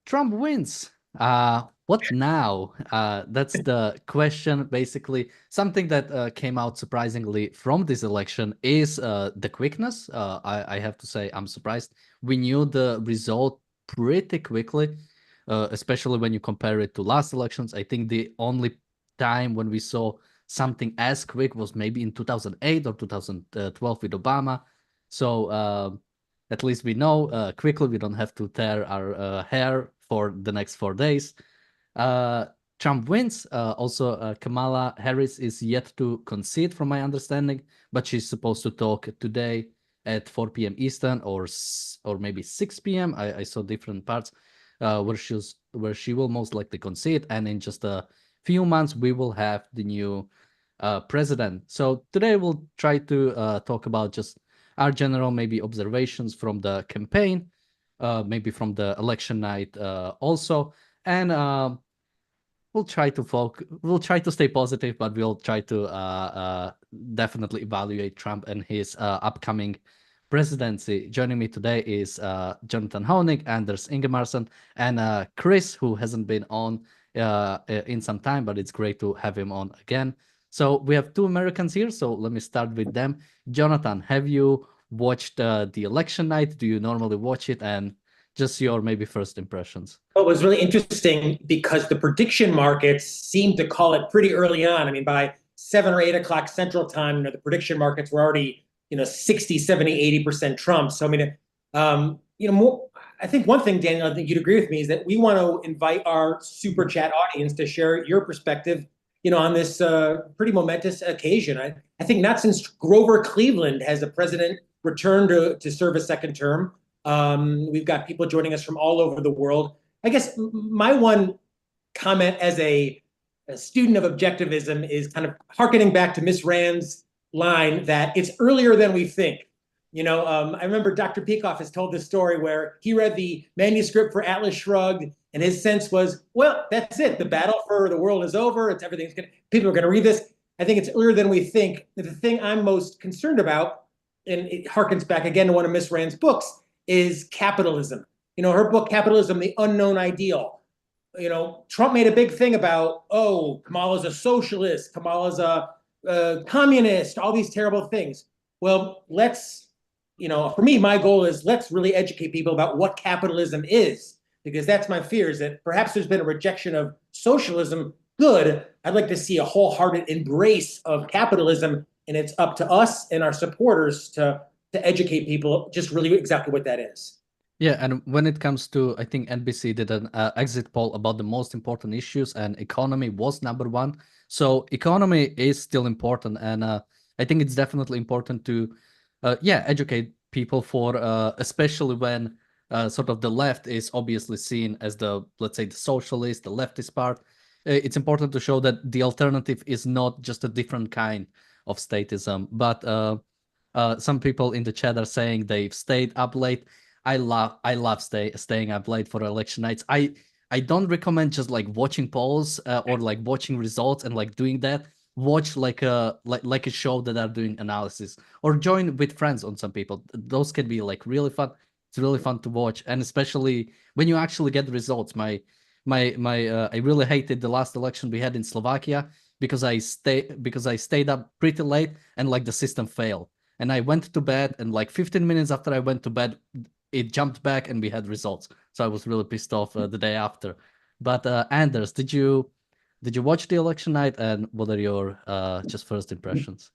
Trump wins. What now? That's the question. Basically, something that came out surprisingly from this election is the quickness. I have to say, I'm surprised. We knew the result pretty quickly, especially when you compare it to last elections. I think the only time when we saw something as quick was maybe in 2008 or 2012 with Obama. So at least we know quickly. We don't have to tear our hair for the next 4 days. Uh, Trump wins. Also, Kamala Harris is yet to concede, from my understanding, but she's supposed to talk today at 4 p.m. Eastern or maybe 6 p.m. I saw different parts where she will most likely concede, and in just a few months we will have the new president. So today we'll try to talk about just our general maybe observations from the campaign, maybe from the election night also, and we'll try to stay positive, but we'll try to definitely evaluate Trump and his upcoming presidency. Joining me today is Jonathan Honig, Anders Ingemarsson, and Chris, who hasn't been on in some time, but it's great to have him on again. So we have two Americans here, so let me start with them. Jonathan, have you watched the election night? Do you normally watch it? And just your maybe first impressions. Well, it was really interesting because the prediction markets seemed to call it pretty early on. I mean, by 7 or 8 o'clock Central Time, the prediction markets were already, 60, 70, 80% Trump. So, I mean, I think one thing, Daniel, I think you'd agree with me, is that we want to invite our super chat audience to share your perspective, on this pretty momentous occasion. I think not since Grover Cleveland has a president returned to serve a second term. We've got people joining us from all over the world. I guess my one comment as a student of objectivism is kind of hearkening back to Miss Rand's line that it's earlier than we think. I remember Dr. Peikoff has told this story where he read the manuscript for Atlas Shrugged, and his sense was, well, that's it. The battle for the world is over. People are going to read this. I think it's earlier than we think. The thing I'm most concerned about, and it harkens back again to one of Miss Rand's books, is capitalism. Her book, Capitalism, the Unknown Ideal. Trump made a big thing about, Kamala's a socialist, Kamala's a communist, all these terrible things. Well, for me, my goal is let's really educate people about what capitalism is, because that's my fear, is that perhaps there's been a rejection of socialism. Good. I'd like to see a wholehearted embrace of capitalism, and it's up to us and our supporters to educate people just really exactly what that is. Yeah, and when it comes to, I think NBC did an exit poll about the most important issues, and economy was number one. So economy is still important, and I think it's definitely important to, educate people for, especially when sort of the left is obviously seen as let's say, the socialist, the leftist part. It's important to show that the alternative is not just a different kind of statism, but some people in the chat are saying they've stayed up late. I love staying up late for election nights. I don't recommend just like watching polls or like watching results and like doing that. Watch like a show that are doing analysis, or join with friends on some people. Those can be like really fun. It's really fun to watch, and especially when you actually get the results. I really hated the last election we had in Slovakia because I stayed up pretty late and like the system failed. And I went to bed, and like 15 minutes after I went to bed, it jumped back and we had results. So I was really pissed off the day after. But Anders, did you watch the election night, and what are your just first impressions?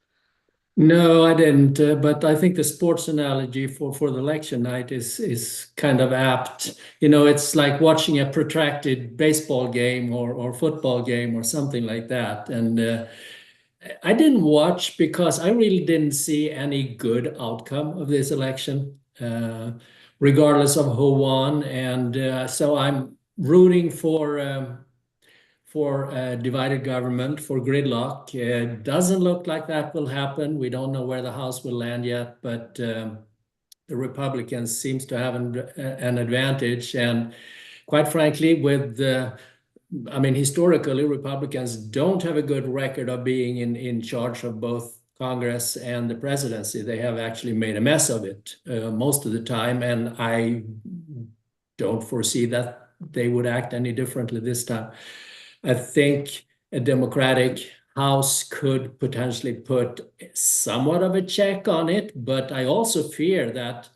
No, I didn't. But I think the sports analogy for the election night is kind of apt. It's like watching a protracted baseball game or football game or something like that. And I didn't watch because I really didn't see any good outcome of this election, regardless of who won. And so I'm rooting for divided government, for gridlock. It doesn't look like that will happen. We don't know where the House will land yet, but the Republicans seems to have an advantage. And quite frankly, historically, Republicans don't have a good record of being in charge of both Congress and the presidency. They have actually made a mess of it most of the time, and I don't foresee that they would act any differently this time. I think a Democratic House could potentially put somewhat of a check on it, but I also fear that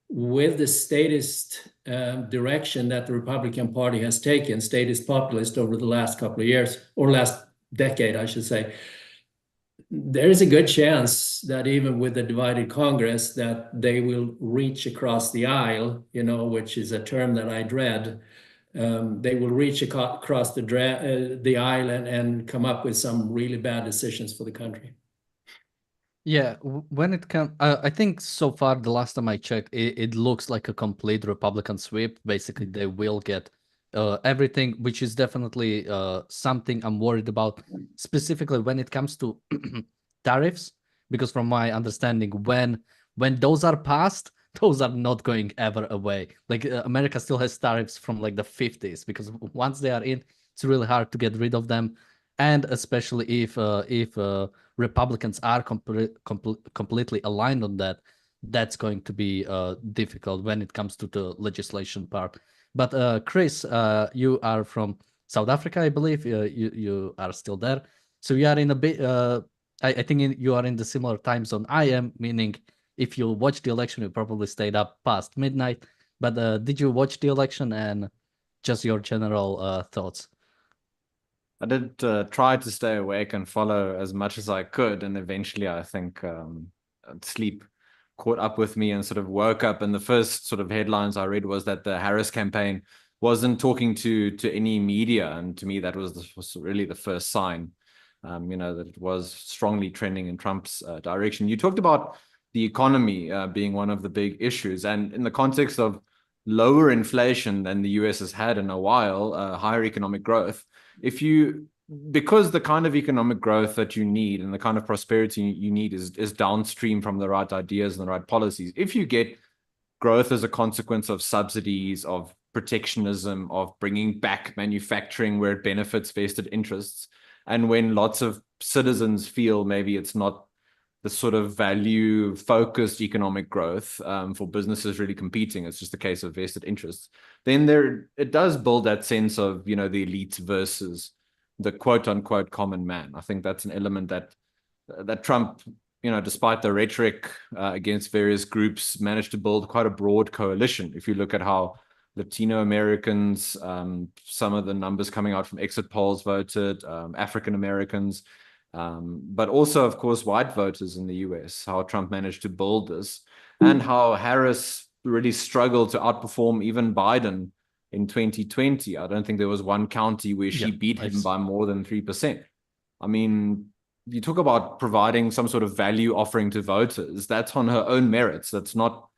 with the statist direction that the Republican Party has taken, statist populist over the last couple of years, or last decade, I should say, there is a good chance that even with the divided Congress, that they will reach across the aisle, which is a term that I dread. They will reach across the aisle and come up with some really bad decisions for the country. Yeah, when it comes, I think so far, the last time I checked, it looks like a complete Republican sweep. Basically, they will get everything, which is definitely something I'm worried about, specifically when it comes to tariffs, because from my understanding, when those are passed, those are not going ever away. Like America still has tariffs from like the 50s, because once they are in, it's really hard to get rid of them, and especially if Republicans are completely aligned on that, that's going to be difficult when it comes to the legislation part. But Chris, you are from South Africa, I believe. You are still there, so you are in a bit. I think you are in the similar time zone I am. Meaning, if you watch the election, you probably stayed up past midnight. But did you watch the election, and just your general thoughts? I did try to stay awake and follow as much as I could, and eventually I think sleep caught up with me and sort of woke up. And the first sort of headlines I read was that the Harris campaign wasn't talking to any media, and to me that was really the first sign, that it was strongly trending in Trump's direction. You talked about the economy being one of the big issues, and in the context of lower inflation than the US has had in a while, higher economic growth. Because the kind of economic growth that you need and the kind of prosperity you need is downstream from the right ideas and the right policies. If you get growth as a consequence of subsidies, of protectionism, of bringing back manufacturing where it benefits vested interests, and when lots of citizens feel maybe it's not the sort of value-focused economic growth for businesses really competing, it's just a case of vested interests, then it does build that sense of, the elites versus the quote-unquote common man. I think that's an element that Trump, despite the rhetoric against various groups, managed to build quite a broad coalition. If you look at how Latino Americans, some of the numbers coming out from exit polls voted, African Americans, but also, of course, white voters in the US, how Trump managed to build this, and how Harris really struggled to outperform even Biden in 2020. I don't think there was one county where she beat him by more than 3%. I mean, you talk about providing some sort of value offering to voters, that's on her own merits. That's not,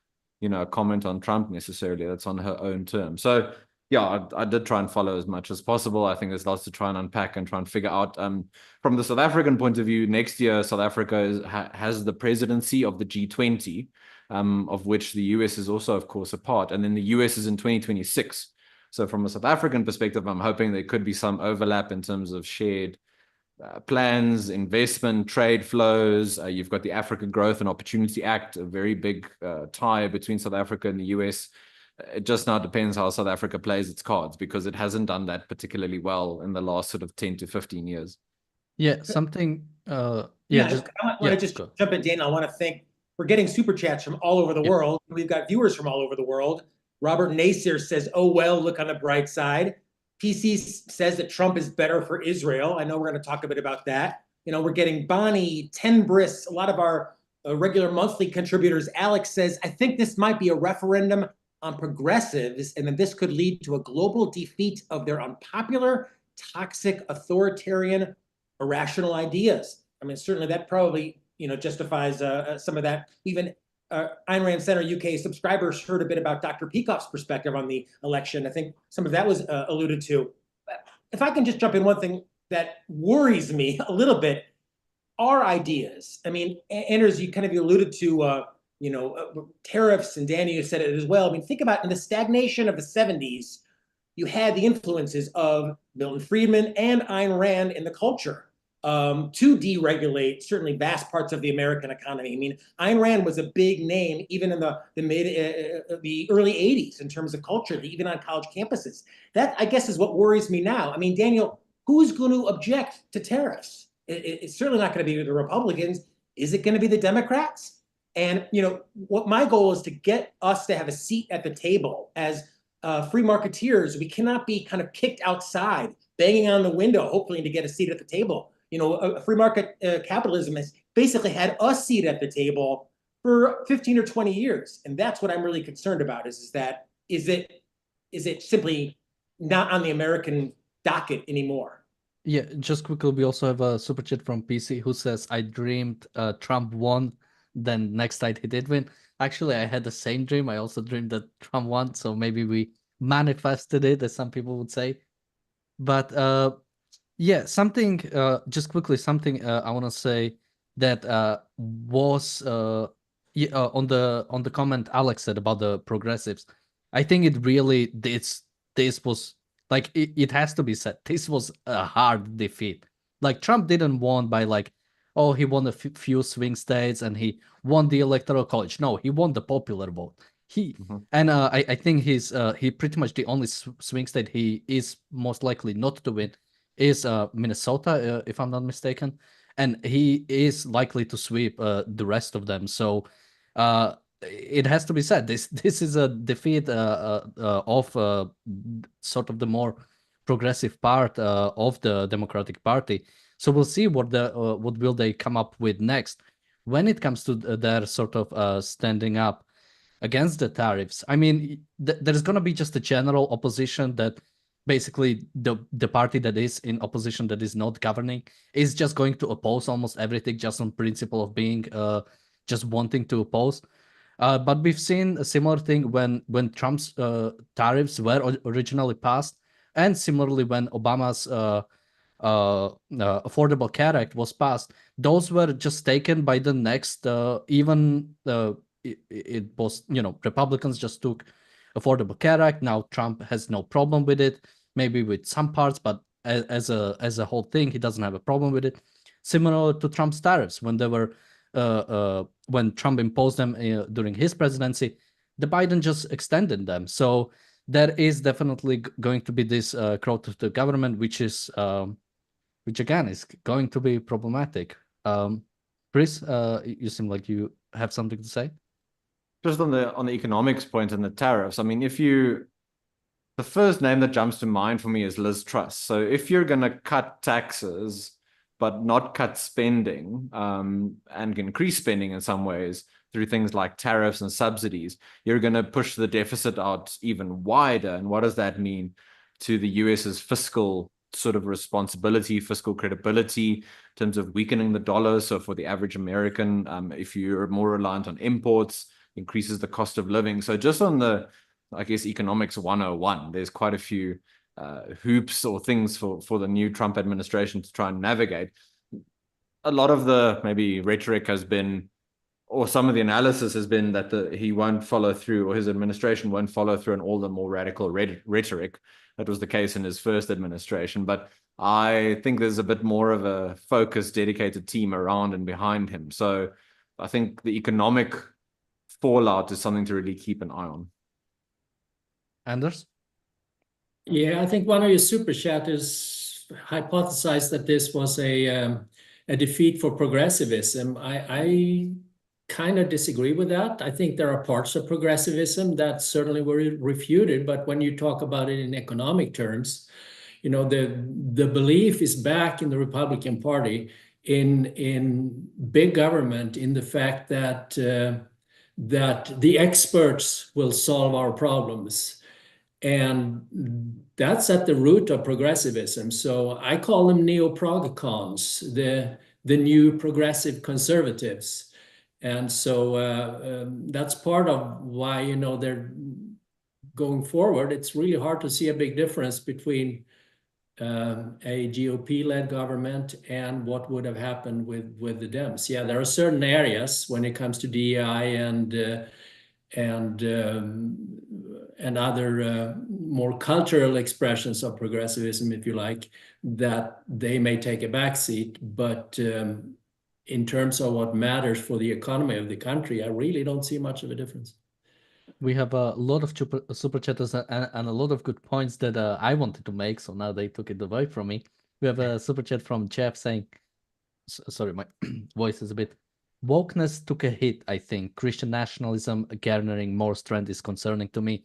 a comment on Trump necessarily. That's on her own terms. So yeah, I did try and follow as much as possible. I think there's lots to try and unpack and try and figure out. From the South African point of view, next year, South Africa has the presidency of the G20, of which the US is also, of course, a part. And then the US is in 2026. So from a South African perspective, I'm hoping there could be some overlap in terms of shared plans, investment, trade flows. You've got the Africa Growth and Opportunity Act, a very big tie between South Africa and the US. It just now depends how South Africa plays its cards, because it hasn't done that particularly well in the last sort of 10 to 15 years. Yeah, something. I want to just jump in, Daniel. I want to thank, we're getting super chats from all over the world. We've got viewers from all over the world. Robert Nasir says, oh, well, look on the bright side. PC says that Trump is better for Israel. I know we're going to talk a bit about that. We're getting Bonnie, 10 Briss, a lot of our regular monthly contributors. Alex says, I think this might be a referendum on progressives, and that this could lead to a global defeat of their unpopular, toxic, authoritarian, irrational ideas. I mean, certainly that probably, justifies some of that. Even Ayn Rand Center UK subscribers heard a bit about Dr. Peikoff's perspective on the election. I think some of that was alluded to. If I can just jump in, one thing that worries me a little bit are ideas. I mean, Anders, you alluded to, tariffs, and Danny, you said it as well. I mean, think about in the stagnation of the 70s, you had the influences of Milton Friedman and Ayn Rand in the culture. to deregulate certainly vast parts of the American economy. I mean, Ayn Rand was a big name even in the early 80s in terms of culture, even on college campuses. That, I guess, is what worries me now. I mean, Daniel, who's going to object to tariffs? It's certainly not going to be the Republicans. Is it going to be the Democrats? And, you know, what my goal is to get us to have a seat at the table as free marketeers. We cannot be kind of kicked outside, banging on the window, hopefully to get a seat at the table. You know, a free market capitalism has basically had us seat at the table for 15 or 20 years. And that's what I'm really concerned about is it simply not on the American docket anymore? Yeah, just quickly, we also have a super chat from PC who says, I dreamed Trump won, then next night he did win. Actually, I had the same dream. I also dreamed that Trump won, so maybe we manifested it, as some people would say. But yeah, something, just quickly, something I want to say that was on the comment Alex said about the progressives. I think it really, this was, like, it has to be said, this was a hard defeat. Like, Trump didn't won by, like, oh, he won a few swing states and he won the electoral college. No, he won the popular vote. And I think he pretty much the only swing state he is most likely not to win is Minnesota, if I'm not mistaken, and he is likely to sweep the rest of them. So it has to be said, this is a defeat of sort of the more progressive part of the Democratic Party. So we'll see what will they come up with next when it comes to their sort of standing up against the tariffs. I mean, there's going to be just a general opposition that basically the party that is in opposition, that is not governing, is just going to oppose almost everything just on principle of being just wanting to oppose. But we've seen a similar thing when Trump's tariffs were originally passed, and similarly when Obama's Affordable Care Act was passed. Those were just taken by the next, it was, you know, Republicans just took Affordable Care Act. Now Trump has no problem with it, maybe with some parts, but as a whole thing, he doesn't have a problem with it. Similar to Trump's tariffs, when they were when Trump imposed them during his presidency, the Biden just extended them. So there is definitely going to be this growth to the government, which again is going to be problematic. Chris, you seem like you have something to say. Just on the economics point and the tariffs, I mean, the first name that jumps to mind for me is Liz Truss. So if you're going to cut taxes but not cut spending, and increase spending in some ways through things like tariffs and subsidies, you're going to push the deficit out even wider. And what does that mean to the US's fiscal sort of responsibility, fiscal credibility, in terms of weakening the dollar? So for the average American, if you're more reliant on imports, increases the cost of living. So just on the, I guess, economics 101, there's quite a few hoops or things for the new Trump administration to try and navigate. A lot of the maybe rhetoric has been, or some of the analysis has been, that he won't follow through, or his administration won't follow through on all the more radical rhetoric. That was the case in his first administration. But I think there's a bit more of a focused, dedicated team around and behind him. So I think the economic fallout is something to really keep an eye on. Anders? Yeah, I think one of your super chatters hypothesized that this was a defeat for progressivism. I kind of disagree with that. I think there are parts of progressivism that certainly were refuted, but when you talk about it in economic terms, you know, the belief is back in the Republican Party in big government, in the fact that that the experts will solve our problems. And that's at the root of progressivism. So I call them neo-prog-cons, the new progressive conservatives. And so that's part of why, you know, they're going forward. It's really hard to see a big difference between a GOP-led government and what would have happened with the Dems. Yeah, there are certain areas when it comes to DEI and other more cultural expressions of progressivism, if you like, that they may take a backseat. But in terms of what matters for the economy of the country, I really don't see much of a difference. We have a lot of super chatters and a lot of good points that I wanted to make, so now they took it away from me. We have a super chat from Jeff saying, sorry, my voice is a bit. Wokeness took a hit, I think. Christian nationalism garnering more strength is concerning to me.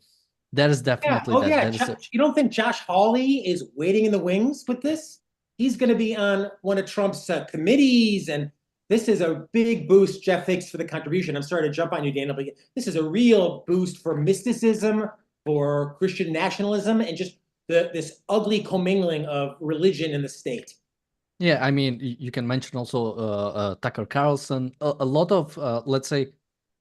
There is definitely Oh, that. yeah. That is You don't think Josh Hawley is waiting in the wings with this? He's going to be on one of Trump's committees, and this is a big boost. Jeff, thanks for the contribution. I'm sorry to jump on you, Daniel, but this is a real boost for mysticism, for Christian nationalism, and just this ugly commingling of religion and the state. Yeah, I mean, you can mention also Tucker Carlson. A lot of, let's say,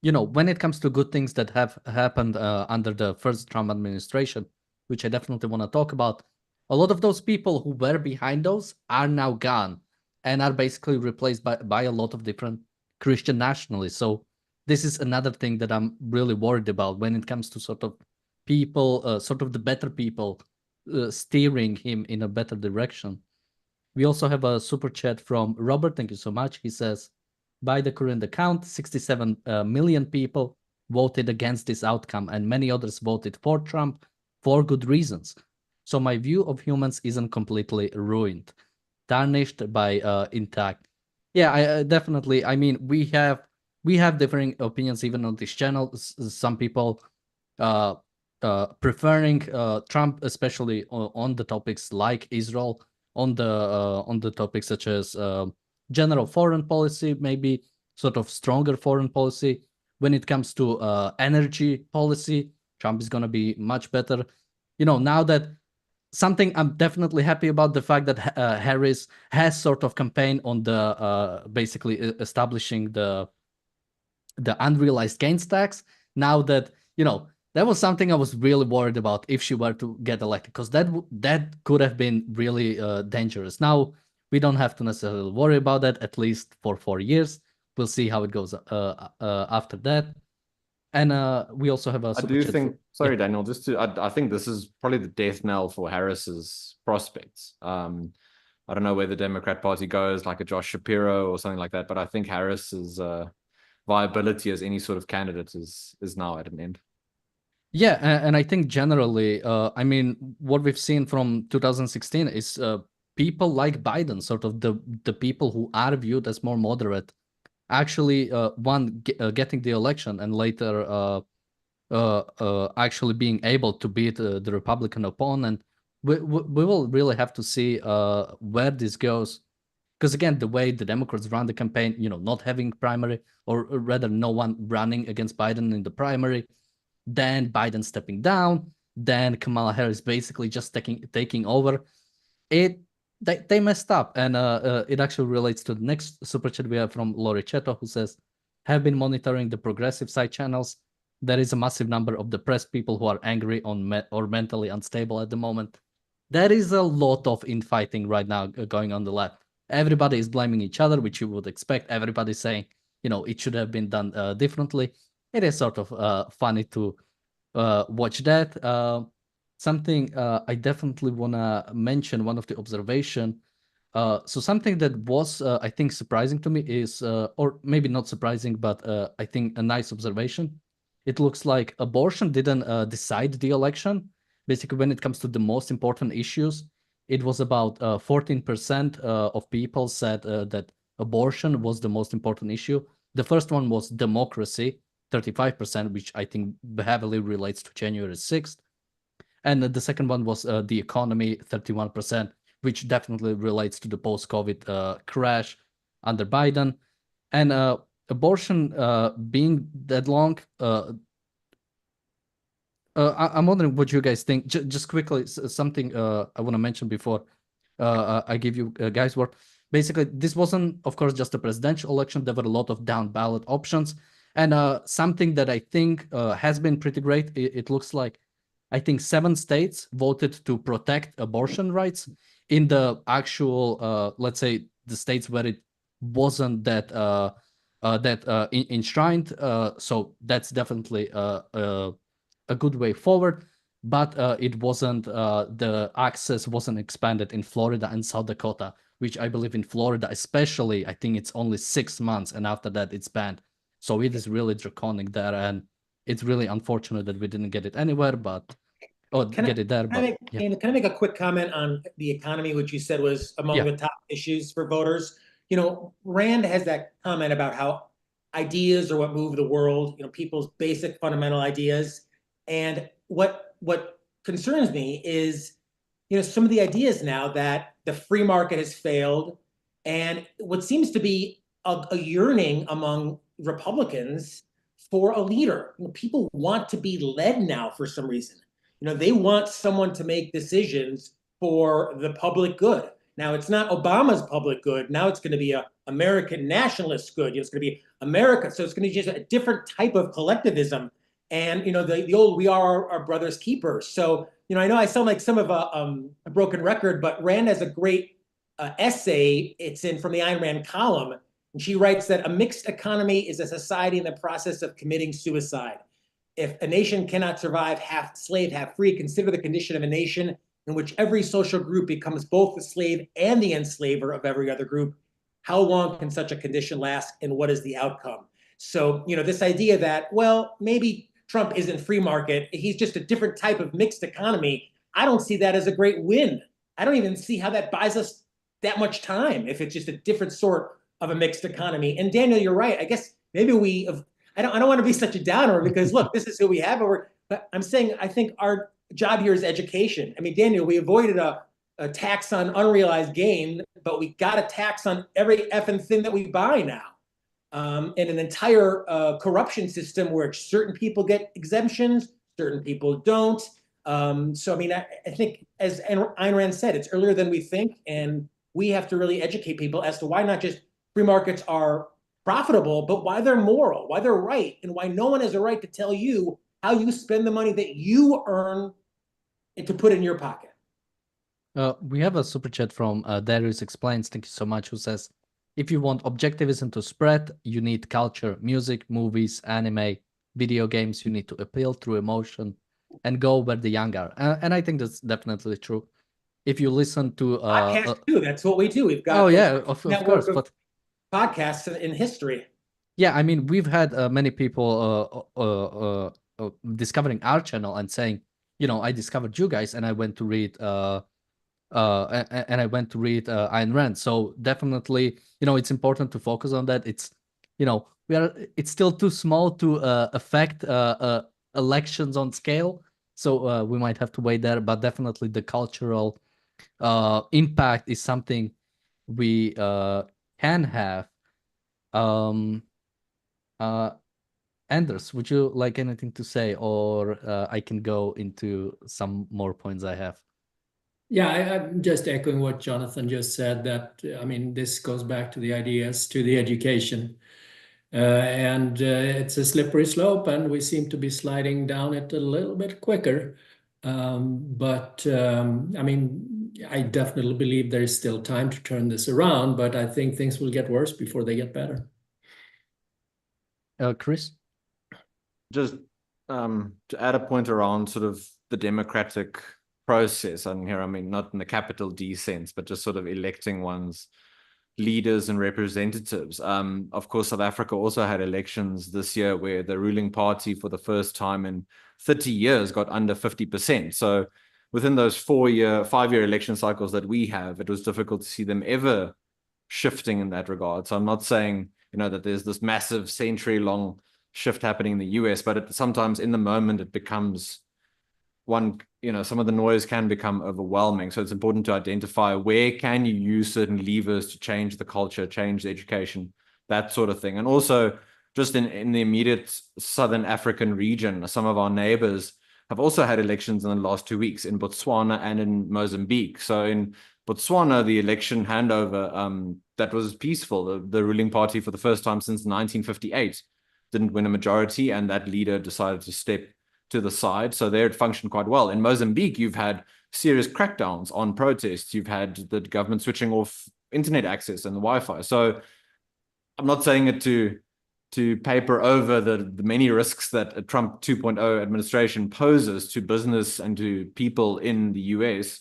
when it comes to good things that have happened under the first Trump administration, which I definitely want to talk about, a lot of those people who were behind those are now gone and are basically replaced by a lot of different Christian nationalists. So this is another thing that I'm really worried about when it comes to sort of people, sort of the better people steering him in a better direction. We also have a super chat from Robert. Thank you so much. He says, by the current account, 67 million people voted against this outcome, and many others voted for Trump for good reasons. So my view of humans isn't completely ruined, tarnished by intact. Yeah, I definitely. I mean, we have differing opinions even on this channel. Some people uh, preferring Trump, especially on the topics like Israel, on the topics such as general foreign policy, maybe sort of stronger foreign policy. When it comes to energy policy, Trump is going to be much better. Now that something I'm definitely happy about the fact that Harris has sort of campaign on the basically establishing the unrealized gains tax. Now that that was something I was really worried about if she were to get elected, because that could have been really dangerous. Now we don't have to necessarily worry about that, at least for 4 years. We'll see how it goes after that. And we also have a I super do chat think, sorry, yeah. Daniel, I think this is probably the death knell for Harris's prospects. I don't know where the Democrat Party goes, like a Josh Shapiro or something like that, but I think Harris's viability as any sort of candidate is now at an end. Yeah, and I think generally, I mean, what we've seen from 2016 is people like Biden, sort of the people who are viewed as more moderate, actually getting the election and later actually being able to beat the Republican opponent. We will really have to see where this goes. Because again, the way the Democrats run the campaign, not having primary, or rather no one running against Biden in the primary, then Biden stepping down, then Kamala Harris basically just taking over. They messed up, and it actually relates to the next super chat we have from Lori Cheto, who says, have been monitoring the progressive side channels. There is a massive number of depressed people who are angry or mentally unstable at the moment. There is a lot of infighting right now going on the left. Everybody is blaming each other, which you would expect. Everybody's saying, it should have been done differently. It is sort of funny to watch that. Something I definitely want to mention, one of the observation. So something that was, I think, surprising to me is, or maybe not surprising, but I think a nice observation. It looks like abortion didn't decide the election. Basically, when it comes to the most important issues, it was about 14% of people said that abortion was the most important issue. The first one was democracy, 35%, which I think heavily relates to January 6th. And the second one was the economy, 31%, which definitely relates to the post-COVID crash under Biden. And abortion being that long, I'm wondering what you guys think. Just quickly, something I want to mention before I give you guys' word. Basically, this wasn't, of course, just a presidential election. There were a lot of down ballot options. And something that I think has been pretty great, it looks like, I think 7 states voted to protect abortion rights in the actual, let's say, the states where it wasn't that enshrined. So that's definitely a good way forward. but it wasn't, the access wasn't expanded in Florida and South Dakota, which I believe in Florida especially, I think it's only 6 months, and after that it's banned. So it is really draconic there, and it's really unfortunate that we didn't get it anywhere, but get it there. But yeah. Can I make a quick comment on the economy, which you said was among the top issues for voters? Rand has that comment about how ideas are what move the world, people's basic fundamental ideas. And what concerns me is, some of the ideas now that the free market has failed, and what seems to be a yearning among Republicans for a leader. People want to be led now for some reason. They want someone to make decisions for the public good. Now, it's not Obama's public good. Now it's going to be a American nationalist good. It's going to be America. So it's going to be just a different type of collectivism. And, the old, we are our brother's keepers. So, I know I sound like some of a broken record, but Rand has a great essay. It's from the Ayn Rand column. And she writes that a mixed economy is a society in the process of committing suicide. If a nation cannot survive half slave, half free, consider the condition of a nation in which every social group becomes both the slave and the enslaver of every other group. How long can such a condition last, and what is the outcome? So, this idea that, well, maybe Trump isn't free market, he's just a different type of mixed economy. I don't see that as a great win. I don't even see how that buys us that much time if it's just a different sort of a mixed economy. And Daniel, you're right. I guess maybe I don't want to be such a downer, because look, this is who we have. But I'm saying I think our job here is education. I mean, Daniel, we avoided a tax on unrealized gain, but we got a tax on every effing thing that we buy now. And an entire corruption system where certain people get exemptions, certain people don't. So, I mean, I think, as Ayn Rand said, it's earlier than we think, and we have to really educate people as to why not just free markets are profitable, but why they're moral, why they're right, and why no one has a right to tell you how you spend the money that you earn and to put in your pocket. We have a super chat from Darius Explains, thank you so much, who says, if you want objectivism to spread, you need culture, music, movies, anime, video games. You need to appeal through emotion and go where the young are. And I think that's definitely true. If you listen to podcasts too, that's what we do. We've got of course, but podcasts in history. Yeah, I mean, we've had many people discovering our channel and saying, I discovered you guys, and I went to read Ayn Rand. So definitely, it's important to focus on that. It's, it's still too small to affect elections on scale. So we might have to wait there, but definitely the cultural impact is something we can have. Anders, would you like anything to say, or I can go into some more points I have? Yeah, I'm just echoing what Jonathan just said, that, I mean, this goes back to the ideas, to the education. And it's a slippery slope, and we seem to be sliding down it a little bit quicker. I mean, I definitely believe there is still time to turn this around, but I think things will get worse before they get better. Chris? Just to add a point around sort of the democratic process, and here I mean not in the capital D sense, but just sort of electing one's leaders and representatives. Of course, South Africa also had elections this year where the ruling party for the first time in 30 years got under 50%. So within those 5-year election cycles that we have, it was difficult to see them ever shifting in that regard. So I'm not saying, that there's this massive century-long shift happening in the US, but sometimes in the moment it becomes some of the noise can become overwhelming. So it's important to identify where can you use certain levers to change the culture, change the education, that sort of thing. And also just in the immediate Southern African region, some of our neighbors have also had elections in the last 2 weeks in Botswana and in Mozambique. So in Botswana, the election handover, that was peaceful. The ruling party for the first time since 1958 didn't win a majority, and that leader decided to step to the side. So there it functioned quite well. In Mozambique, you've had serious crackdowns on protests. You've had the government switching off internet access and the Wi-Fi. So I'm not saying it to to paper over the many risks that a Trump 2.0 administration poses to business and to people in the US,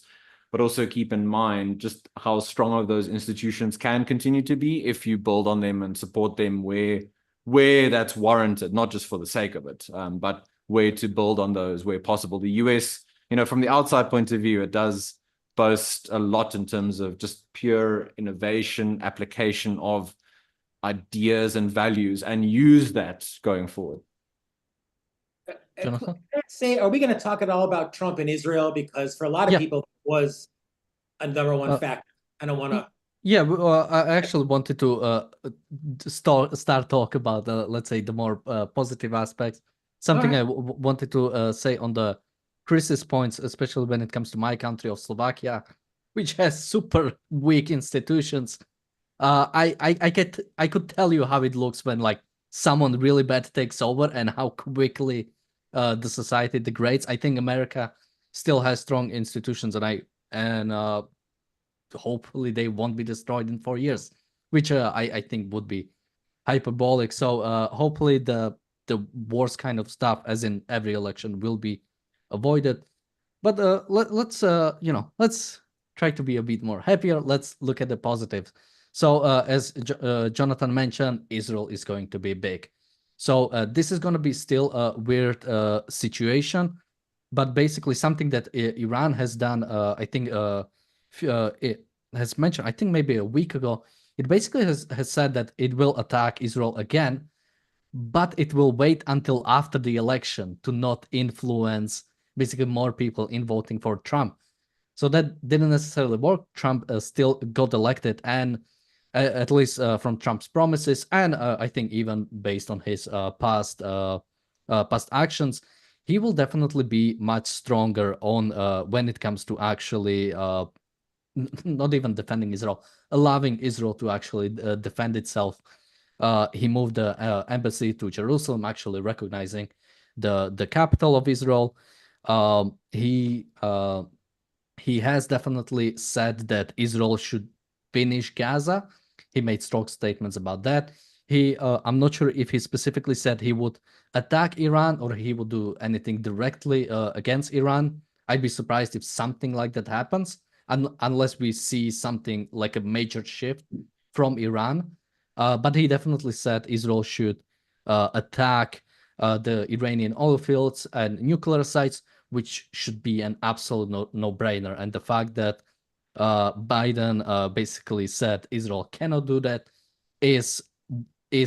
but also keep in mind just how strong of those institutions can continue to be if you build on them and support them where that's warranted, not just for the sake of it, but where to build on those where possible. The US, from the outside point of view, it does boast a lot in terms of just pure innovation, application of ideas and values, and use that going forward. Jonathan? Say, are we going to talk at all about Trump and Israel? Because for a lot of people, it was a number one factor. I don't want to. Yeah, I actually wanted to start talk about, let's say, the more positive aspects. Something I wanted to say on the crisis points, especially when it comes to my country of Slovakia, which has super weak institutions. I could tell you how it looks when like someone really bad takes over and how quickly the society degrades. I think America still has strong institutions, and hopefully they won't be destroyed in 4 years, which I think would be hyperbolic. So hopefully the worst kind of stuff, as in every election, will be avoided. But let's let's try to be a bit more happier. Let's look at the positives. So as Jonathan mentioned, Israel is going to be big. So this is going to be still a weird situation, but basically something that Iran has done, I think it has mentioned, I think maybe a week ago, it basically has said that it will attack Israel again, but it will wait until after the election to not influence basically more people in voting for Trump. So that didn't necessarily work. Trump still got elected, and at least from Trump's promises, and I think even based on his past actions, he will definitely be much stronger on when it comes to actually not even defending Israel, allowing Israel to actually defend itself. He moved the embassy to Jerusalem, actually recognizing the capital of Israel. He has definitely said that Israel should finish Gaza. He made strong statements about that. I'm not sure if he specifically said he would attack Iran or he would do anything directly against Iran. I'd be surprised if something like that happens, unless we see something like a major shift from Iran. But he definitely said Israel should attack the Iranian oil fields and nuclear sites, which should be an absolute no-brainer. And the fact that Biden basically said Israel cannot do that is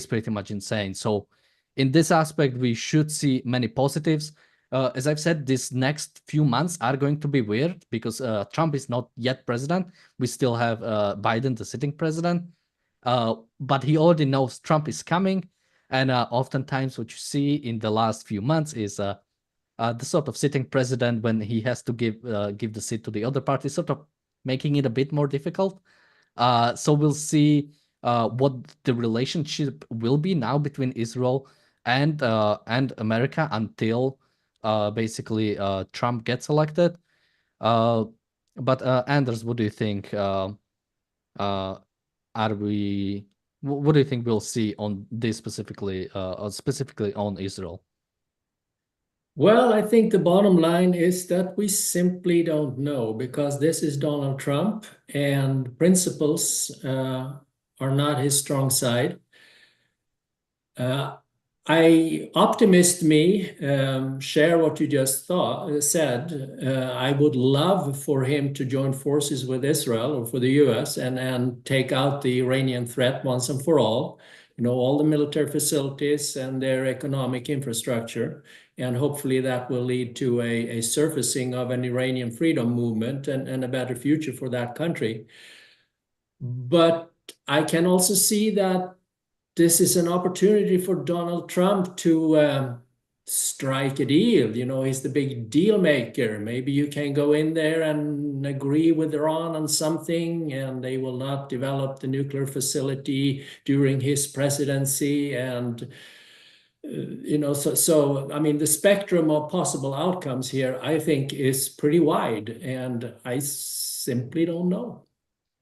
pretty much insane. So in this aspect, we should see many positives. As I've said, these next few months are going to be weird because Trump is not yet president. We still have Biden, the sitting president. But he already knows Trump is coming. And oftentimes what you see in the last few months is the sort of sitting president, when he has to give the seat to the other party, sort of making it a bit more difficult. So we'll see what the relationship will be now between Israel and America until basically Trump gets elected. But Anders, what do you think? What do you think we'll see on this specifically on Israel? Well, I think the bottom line is that we simply don't know, because this is Donald Trump and principles are not his strong side. Optimist me, share what you just said. I would love for him to join forces with Israel or for the US and take out the Iranian threat once and for all. All the military facilities and their economic infrastructure. And hopefully that will lead to a surfacing of an Iranian freedom movement and a better future for that country. But I can also see that this is an opportunity for Donald Trump to strike a deal. He's the big deal maker. Maybe you can go in there and agree with Iran on something, and they will not develop the nuclear facility during his presidency. And so I mean, the spectrum of possible outcomes here, I think, is pretty wide, and I simply don't know.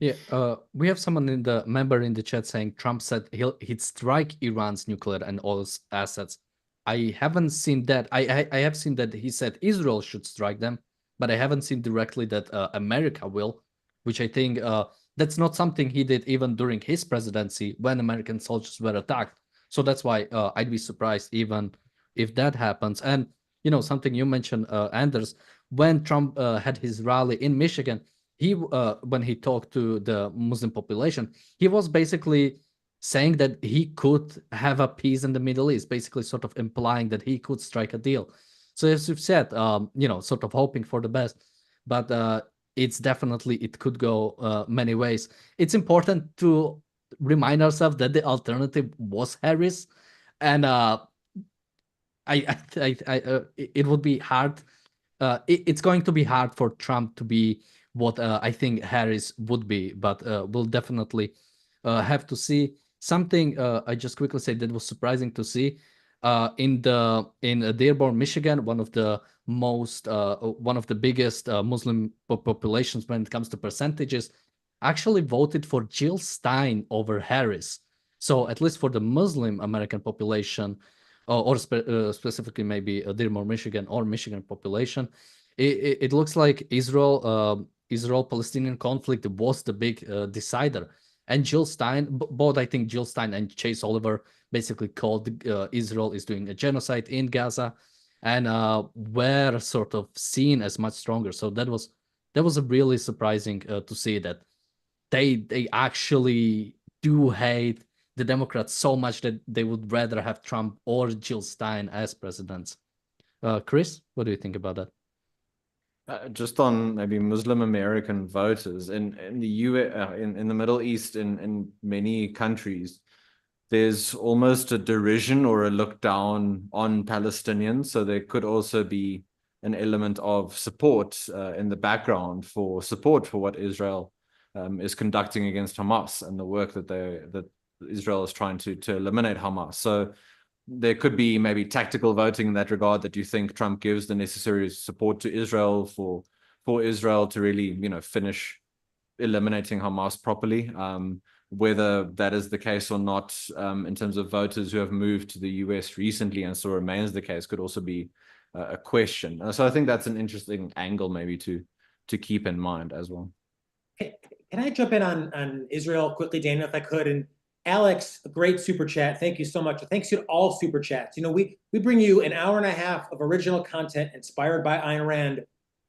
Yeah, we have someone in the member in the chat saying Trump said he'd strike Iran's nuclear and oil assets. I haven't seen that. I have seen that he said Israel should strike them, but I haven't seen directly that America will, which I think that's not something he did even during his presidency when American soldiers were attacked. So that's why I'd be surprised even if that happens. And something you mentioned, Anders, when Trump had his rally in Michigan, he when he talked to the Muslim population, he was basically saying that he could have a peace in the Middle East, basically sort of implying that he could strike a deal. So as you've said, sort of hoping for the best, but it could go many ways. It's important to remind ourselves that the alternative was Harris, and it would be hard. It's going to be hard for Trump to be what I think Harris would be, but we'll definitely have to see. Something I just quickly said that was surprising to see in Dearborn, Michigan, one of the biggest Muslim populations when it comes to percentages, actually voted for Jill Stein over Harris. So at least for the Muslim American population, or specifically maybe Dearborn, Michigan, or Michigan population, it looks like Israel-Palestinian conflict was the big decider. And Jill Stein, both I think Jill Stein and Chase Oliver basically called Israel is doing a genocide in Gaza, and were sort of seen as much stronger. So that was a really surprising to see that they actually do hate the Democrats so much that they would rather have Trump or Jill Stein as presidents. Chris, what do you think about that? Just on maybe Muslim American voters in the US, in the Middle East, in many countries, there's almost a derision or a look down on Palestinians. So there could also be an element of support in the background for support for what Israel is conducting against Hamas and the work that Israel is trying to eliminate Hamas. So there could be maybe tactical voting in that regard, that you think Trump gives the necessary support to Israel for Israel to really, finish eliminating Hamas properly. Whether that is the case or not, in terms of voters who have moved to the US recently and so remains the case, could also be a question. So I think that's an interesting angle maybe to keep in mind as well. Can I jump in on Israel quickly, Daniel, if I could? And Alex, a great super chat. Thank you so much. Thanks to all super chats. We bring you an hour and a half of original content inspired by Ayn Rand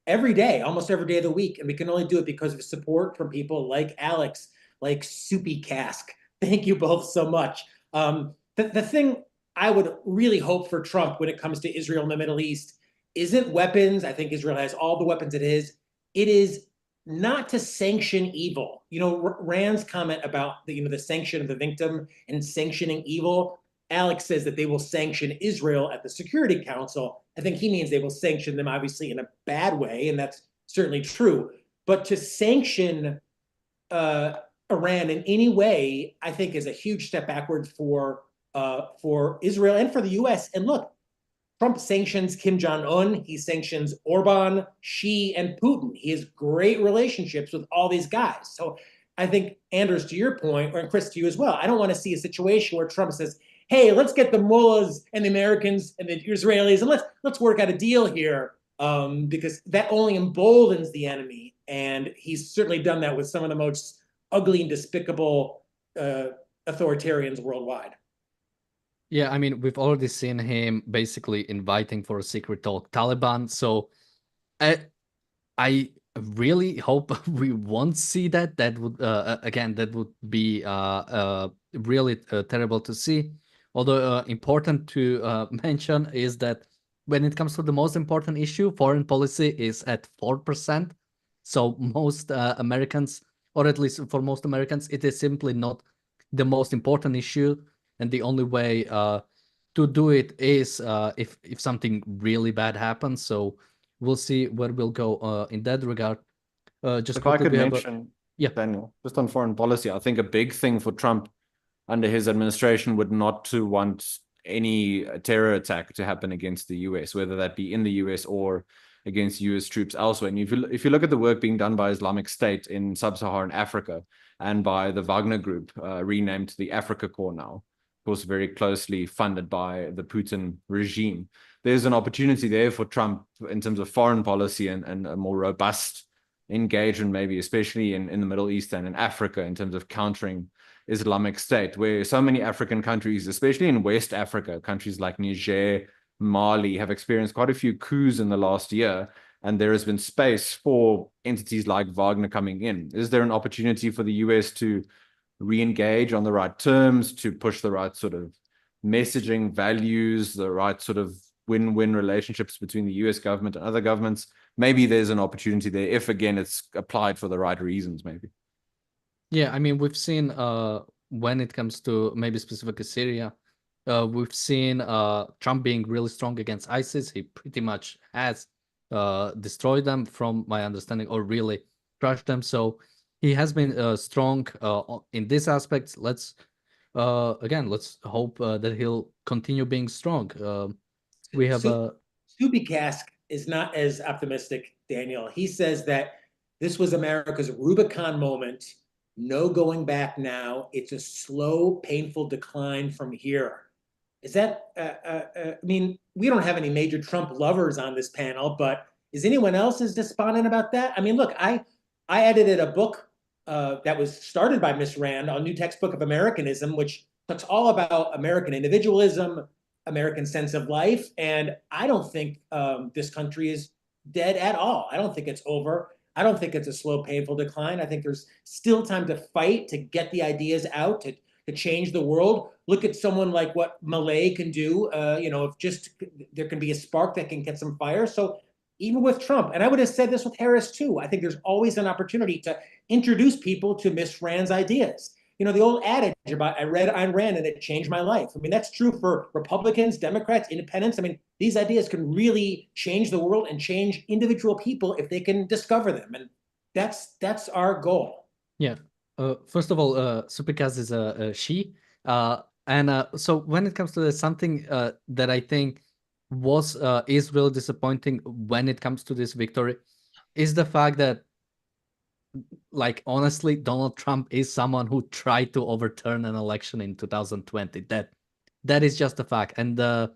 every day, almost every day of the week. And we can only do it because of support from people like Alex, like Soupy Cask. Thank you both so much. The thing I would really hope for Trump when it comes to Israel and the Middle East isn't weapons. I think Israel has all the weapons it is. It is not to sanction evil. Rand's comment about the sanction of the victim and sanctioning evil. Alex says that they will sanction Israel at the Security Council. I think he means they will sanction them, obviously, in a bad way, and that's certainly true. But to sanction Iran in any way, I think, is a huge step backwards for Israel and for the U.S. And look, Trump sanctions Kim Jong-un, he sanctions Orban, Xi, and Putin. He has great relationships with all these guys. So I think, Anders, to your point, or Chris, to you as well, I don't want to see a situation where Trump says, hey, let's get the mullahs and the Americans and the Israelis, and let's work out a deal here, because that only emboldens the enemy. And he's certainly done that with some of the most ugly and despicable authoritarians worldwide. Yeah, I mean, we've already seen him basically inviting for a secret talk Taliban. So I really hope we won't see that. That would, again, that would be really terrible to see. Although important to mention is that when it comes to the most important issue, foreign policy is at 4%. So most Americans, or at least for most Americans, it is simply not the most important issue. And the only way to do it is if something really bad happens. So we'll see where we'll go in that regard. Just if I could quickly, mention, yeah, Daniel, just on foreign policy, I think a big thing for Trump under his administration would not to want any terror attack to happen against the US, whether that be in the US or against US troops elsewhere. And if you look at the work being done by Islamic State in sub-Saharan Africa and by the Wagner Group, renamed the Africa Corps now, of course, very closely funded by the Putin regime, there's an opportunity there for Trump in terms of foreign policy and a more robust engagement, maybe especially in the Middle East and in Africa, in terms of countering Islamic State, where so many African countries, especially in West Africa, countries like Niger, Mali, have experienced quite a few coups in the last year, and there has been space for entities like Wagner coming in. Is there an opportunity for the US to re-engage on the right terms, to push the right sort of messaging, values, the right sort of win-win relationships between the US government and other governments? Maybe there's an opportunity there if, again, it's applied for the right reasons, maybe. Yeah, I mean, we've seen when it comes to maybe specifically Syria, we've seen Trump being really strong against ISIS. He pretty much has destroyed them, from my understanding, or really crushed them. So he has been strong in this aspect. Let's hope that he'll continue being strong. We have Stupicask is not as optimistic, Daniel. He says that this was America's Rubicon moment. No going back now. It's a slow, painful decline from here. Is that, I mean, we don't have any major Trump lovers on this panel, but is anyone else as despondent about that? I mean, look, I edited a book that was started by Miss Rand, a new textbook of Americanism, which talks all about American individualism, American sense of life. And I don't think this country is dead at all. I don't think it's over. I don't think it's a slow, painful decline. I think there's still time to fight, to get the ideas out, to change the world. Look at someone like what Malay can do. If just there can be a spark that can get some fire. So even with Trump, and I would have said this with Harris too, I think there's always an opportunity to introduce people to Miss Rand's ideas. You know, the old adage about I read Ayn Rand and it changed my life. I mean, that's true for Republicans, Democrats, independents. I mean, these ideas can really change the world and change individual people if they can discover them. And that's our goal. Yeah. First of all, Supercast is a she. So when it comes to something that I think is really disappointing when it comes to this victory is the fact that, like, honestly, Donald Trump is someone who tried to overturn an election in 2020. That is just a fact. And the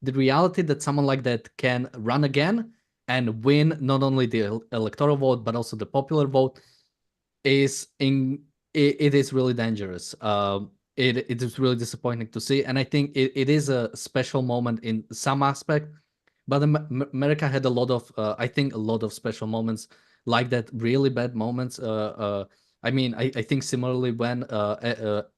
reality that someone like that can run again and win not only the electoral vote but also the popular vote it is really dangerous. It is really disappointing to see, and I think it is a special moment in some aspect. But America had a lot of special moments like that, really bad moments. I mean, I think similarly when,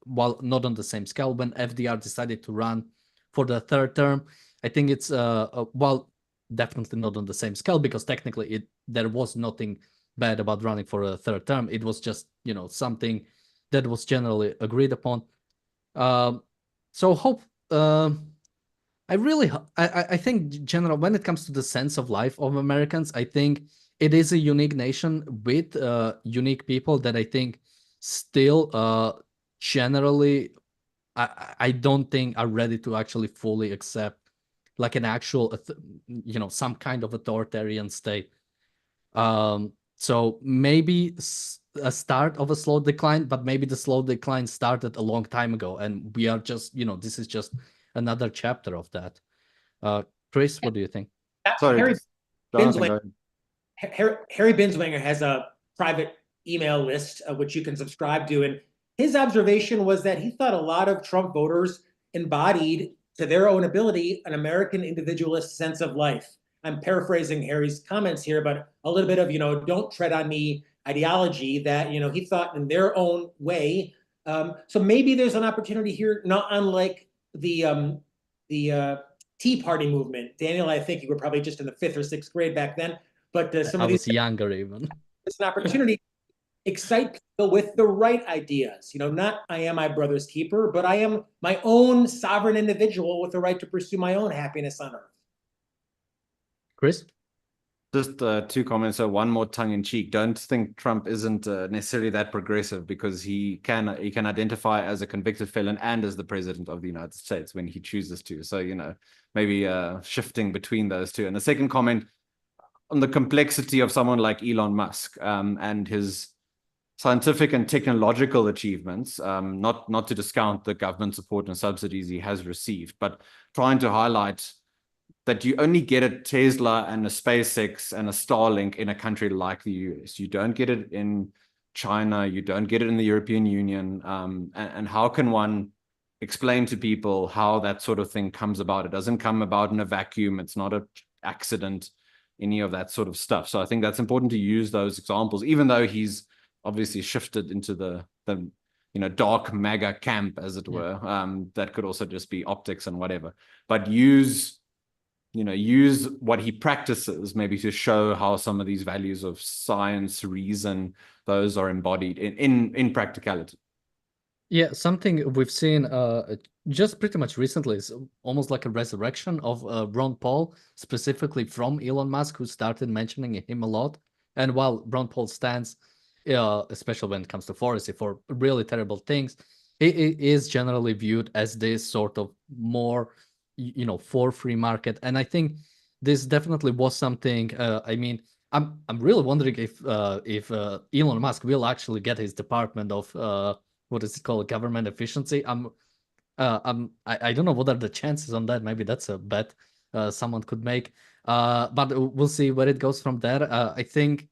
while not on the same scale, when FDR decided to run for the third term, I think it's definitely not on the same scale, because technically there was nothing bad about running for a third term. It was just, something that was generally agreed upon. So hope. I think general, when it comes to the sense of life of Americans, I think it is a unique nation with unique people that I think still generally I don't think are ready to actually fully accept like an actual some kind of authoritarian state. So maybe a start of a slow decline, but maybe the slow decline started a long time ago, and we are just this is just another chapter of that. Chris, what do you think? Harry Binswanger has a private email list which you can subscribe to, and his observation was that he thought a lot of Trump voters embodied, to their own ability, an American individualist sense of life. I'm paraphrasing Harry's comments here, but a little bit of, don't tread on me ideology that, he thought in their own way. So maybe there's an opportunity here, not unlike the Tea Party movement. Daniel, I think you were probably just in the 5th or 6th grade back then, but I was younger even. It's an opportunity to excite people with the right ideas. Not I am my brother's keeper, but I am my own sovereign individual with the right to pursue my own happiness on earth. Chris? Just 2 comments. So one more tongue in cheek. Don't think Trump isn't necessarily that progressive, because he can identify as a convicted felon and as the president of the United States when he chooses to. So, maybe shifting between those two. And the second comment, on the complexity of someone like Elon Musk and his scientific and technological achievements, not to discount the government support and subsidies he has received, but trying to highlight that you only get a Tesla and a SpaceX and a Starlink in a country like the US. You don't get it in China, you don't get it in the European Union. And how can one explain to people how that sort of thing comes about? It doesn't come about in a vacuum. It's not an accident, any of that sort of stuff. So I think that's important to use those examples, even though he's obviously shifted into the dark MAGA camp, as it were. That could also just be optics and whatever. But use what he practices maybe to show how some of these values of science, reason, those are embodied in practicality. Yeah, something we've seen just pretty much recently is almost like a resurrection of Ron Paul, specifically from Elon Musk, who started mentioning him a lot. And while Ron Paul stands, especially when it comes to forestry, for really terrible things, he is generally viewed as this sort of more, for free market. And I think this definitely was something. I mean, I'm really wondering if Elon Musk will actually get his department of what is it called, government efficiency. I don't know what are the chances on that. Maybe that's a bet someone could make. But we'll see where it goes from there. I think,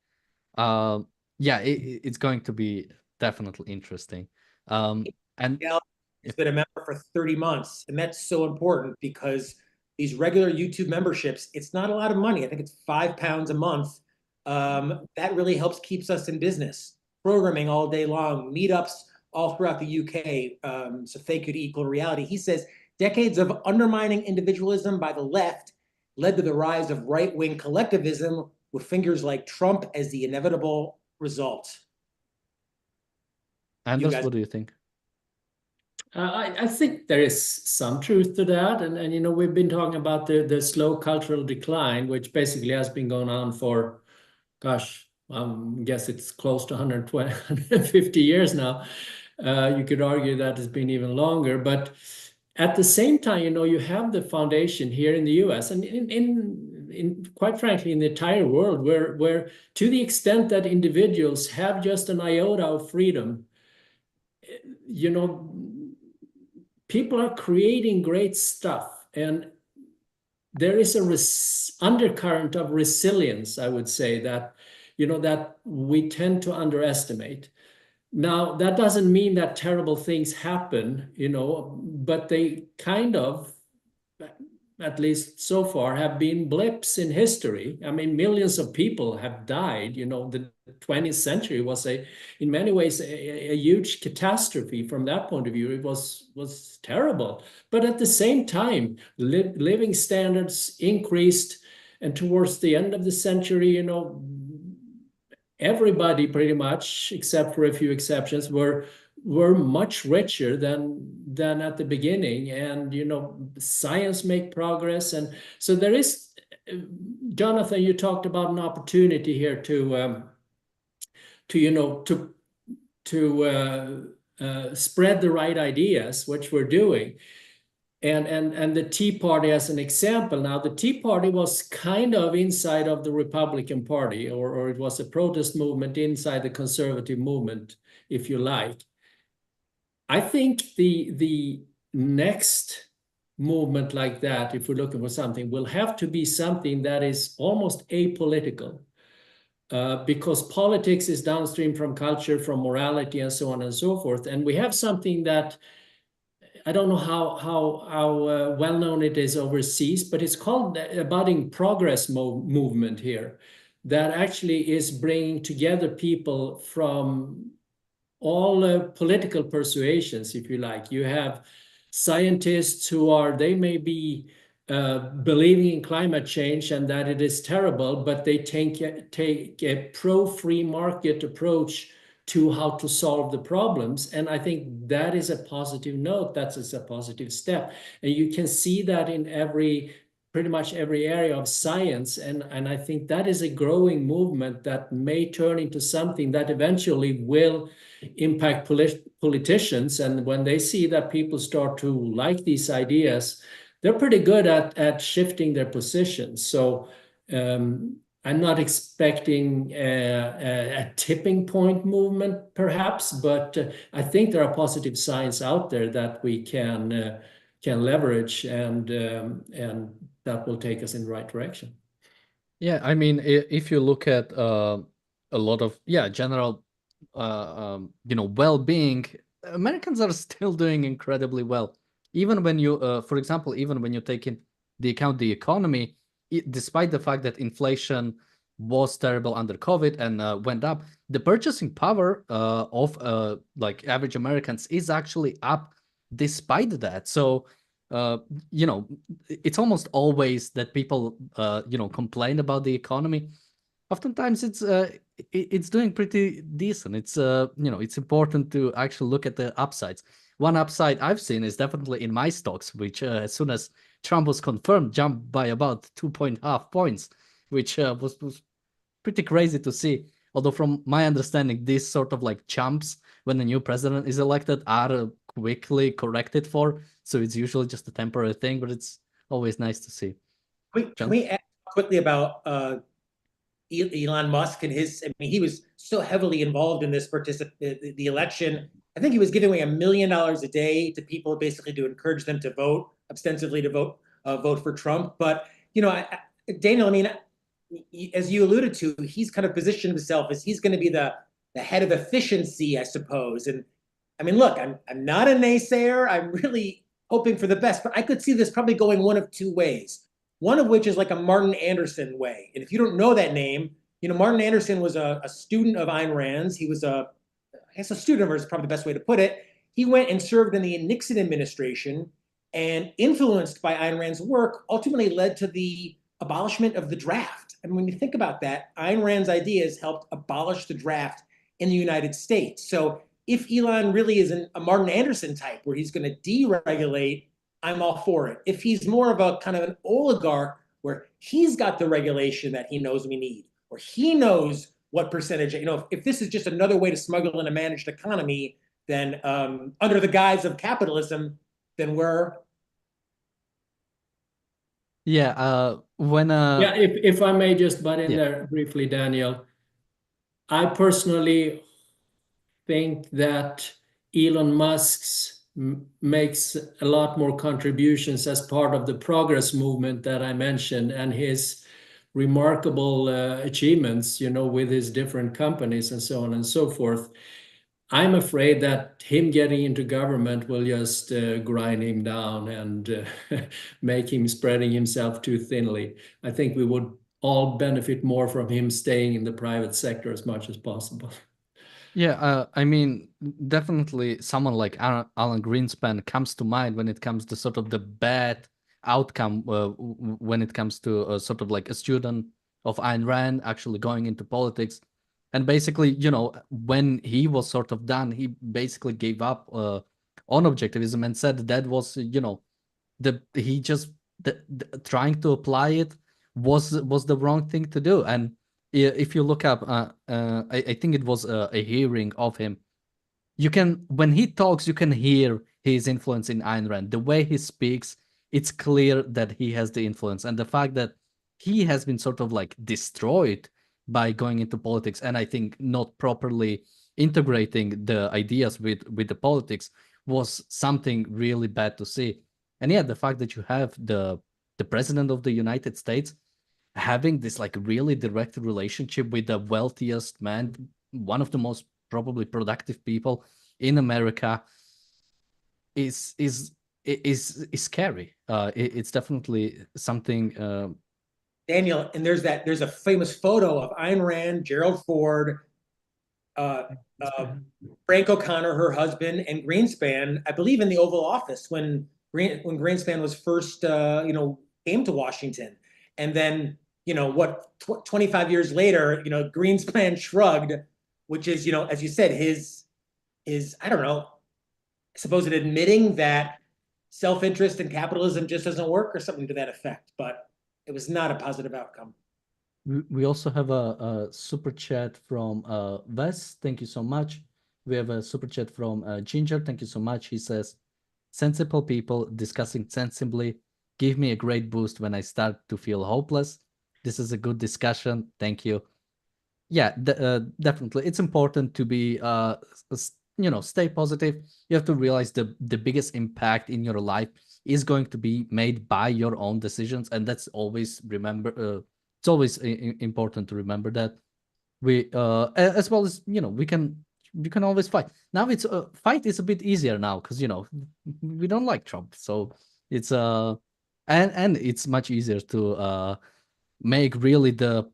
it's going to be definitely interesting. And he's been a member for 30 months, and that's so important because these regular YouTube memberships, it's not a lot of money. I think it's £5 a month. That really helps keeps us in business. Programming all day long, meetups all throughout the UK, so fake could equal reality. He says decades of undermining individualism by the left led to the rise of right-wing collectivism, with figures like Trump as the inevitable result. Anders, what do you think? I think there is some truth to that. And we've been talking about the slow cultural decline, which basically has been going on for, gosh, I guess it's close to 120, 150 years now. You could argue that it's been even longer. But at the same time, you have the foundation here in the US and in quite frankly, in the entire world, where to the extent that individuals have just an iota of freedom, people are creating great stuff. And there is a undercurrent of resilience, I would say, that that we tend to underestimate. Now, that doesn't mean that terrible things happen, but they kind of, at least so far, have been blips in history. I mean, millions of people have died. The 20th century was in many ways a huge catastrophe from that point of view. It was terrible. But at the same time, living standards increased, and towards the end of the century, everybody pretty much, except for a few exceptions, were much richer than at the beginning. And science make progress, and so there is, Jonathan, you talked about an opportunity here to spread the right ideas, which we're doing. And the Tea Party as an example. Now, the Tea Party was kind of inside of the Republican Party, or it was a protest movement inside the conservative movement, if you like. I think the next movement like that, if we're looking for something, will have to be something that is almost apolitical, because politics is downstream from culture, from morality, and so on and so forth. And we have something that, I don't know how well known it is overseas, but it's called a budding progress movement here, that actually is bringing together people from all political persuasions, if you like. You have scientists they may be believing in climate change and that it is terrible, but they take a pro-free market approach to how to solve the problems. And I think that is a positive note. That's a positive step. And you can see that in pretty much every area of science. And I think that is a growing movement that may turn into something that eventually will impact politicians. And when they see that people start to like these ideas, they're pretty good at shifting their positions. So I'm not expecting a tipping point movement, perhaps, but I think there are positive signs out there that we can leverage, and that will take us in the right direction. Yeah, I mean, if you look at a lot of general well-being, Americans are still doing incredibly well. Even when you, for example, even when you take in the account the economy, despite the fact that inflation was terrible under COVID and went up, the purchasing power of like average Americans is actually up despite that. So you know, it's almost always that people complain about the economy. Oftentimes it's doing pretty decent. It's it's important to actually look at the upsides. One upside I've seen is definitely in my stocks, which as soon as Trump was confirmed, jumped by about 2.5 points, which was pretty crazy to see. Although from my understanding, these sort of like jumps when a new president is elected are quickly corrected for. So it's usually just a temporary thing, but it's always nice to see. Can we ask quickly about Elon Musk and his? I mean, he was so heavily involved in this the election. I think he was giving away $1 million a day to people, basically to encourage them to vote, ostensibly to vote for Trump. But Daniel, I mean, as you alluded to, he's kind of positioned himself as he's going to be the head of efficiency, I suppose. And I mean, look, I'm not a naysayer. I'm really hoping for the best, but I could see this probably going one of two ways. One of which is like a Martin Anderson way. And if you don't know that name, Martin Anderson was a student of Ayn Rand's. He was I guess a student of hers is probably the best way to put it. He went and served in the Nixon administration, and influenced by Ayn Rand's work, ultimately led to the abolishment of the draft. And when you think about that, Ayn Rand's ideas helped abolish the draft in the United States. So if Elon really is a Martin Anderson type, where he's going to deregulate, I'm all for it. If he's more of a kind of an oligarch, where he's got the regulation that he knows we need, or he knows what percentage, if this is just another way to smuggle in a managed economy, then under the guise of capitalism, then we're if I may just butt in there briefly, Daniel, I personally think that Elon Musk's makes a lot more contributions as part of the progress movement that I mentioned, and his remarkable achievements, with his different companies and so on and so forth. I'm afraid that him getting into government will just grind him down and make him spreading himself too thinly. I think we would all benefit more from him staying in the private sector as much as possible. Yeah, I mean, definitely someone like Alan Greenspan comes to mind when it comes to sort of the bad outcome when it comes to sort of like a student of Ayn Rand actually going into politics. And basically, when he was sort of done, he basically gave up on objectivism and said that was, trying to apply it was the wrong thing to do. And if you look up, I think it was a hearing of him. When he talks, you can hear his influence in Ayn Rand. The way he speaks, it's clear that he has the influence. And the fact that he has been sort of like destroyed by going into politics, and I think not properly integrating the ideas with the politics, was something really bad to see. And the fact that you have the president of the United States having this like really direct relationship with the wealthiest man, one of the most probably productive people in America, is scary. It's definitely something. Daniel, and there's a famous photo of Ayn Rand, Gerald Ford, Frank O'Connor, her husband, and Greenspan, I believe in the Oval Office when Greenspan was first, came to Washington. And then, 25 years later, Greenspan shrugged, which is, as you said, his, I don't know, supposed admitting that self-interest and capitalism just doesn't work, or something to that effect. But it was not a positive outcome. We also have a super chat from Wes. Thank you so much. We have a super chat from Ginger. Thank you so much. He says, sensible people discussing sensibly give me a great boost when I start to feel hopeless. This is a good discussion. Thank you. Yeah, definitely. It's important to be, stay positive. You have to realize the biggest impact in your life is going to be made by your own decisions, and that's always it's always important to remember that. As well as we can always fight. Now it's fight is a bit easier now because we don't like Trump, so it's and it's much easier to make really the